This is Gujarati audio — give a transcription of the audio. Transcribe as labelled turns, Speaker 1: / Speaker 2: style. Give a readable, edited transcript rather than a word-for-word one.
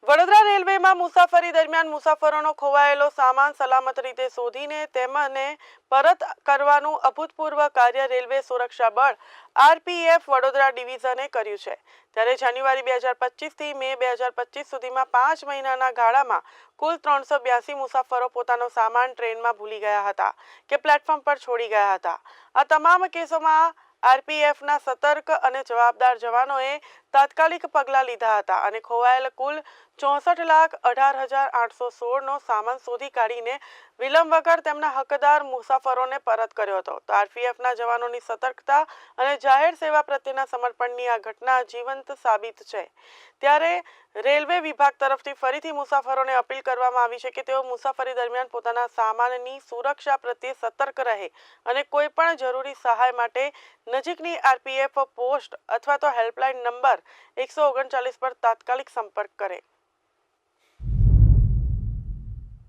Speaker 1: વડોદરા રેલવેમાં મુસાફરી દરમિયાન મુસાફરોનો ખોવાયેલો સામાન સલામત રીતે શોધીને તેમને પરત કરવાનું અભૂતપૂર્વ કાર્ય રેલવે સુરક્ષા બળ આરપીએફ વડોદરા ડિવિઝને કર્યું છે। ત્યારે જાન્યુઆરી 2025થી મે 2025 સુધીમાં 5 મહિનાના ગાળામાં કુલ 382 મુસાફરો પોતાનો સામાન ટ્રેનમાં ભૂલી ગયા હતા કે પ્લેટફોર્મ પર છોડી ગયા હતા। આ તમામ કેસોમાં આરપીએફના સતર્ક અને જવાબદાર જવાનોએ તાત્કાલિક પગલાં લીધા હતા અને ખોવાયેલ કુલ 64,18,816નો સામાન શોધી કાઢીને વિલંબ વગર તેમના હકદાર મુસાફરોને પરત કર્યો હતો। તો આરપીએફના જવાનોની સતર્કતા અને જાહેર સેવા પ્રત્યેના સમર્પણની આ ઘટના જીવંત સાબિત છે। ત્યારે રેલવે વિભાગ તરફથી ફરીથી મુસાફરોને અપીલ કરવામાં આવી છે કે તેઓ મુસાફરી દરમિયાન પોતાના સામાનની સુરક્ષા પ્રત્યે સતર્ક રહે અને કોઈ પણ જરૂરી સહાય માટે નજીકની આરપીએફ પોસ્ટ અથવા તો હેલ્પલાઇન નંબર 139 પર તાત્કાલિક સંપર્ક કરે।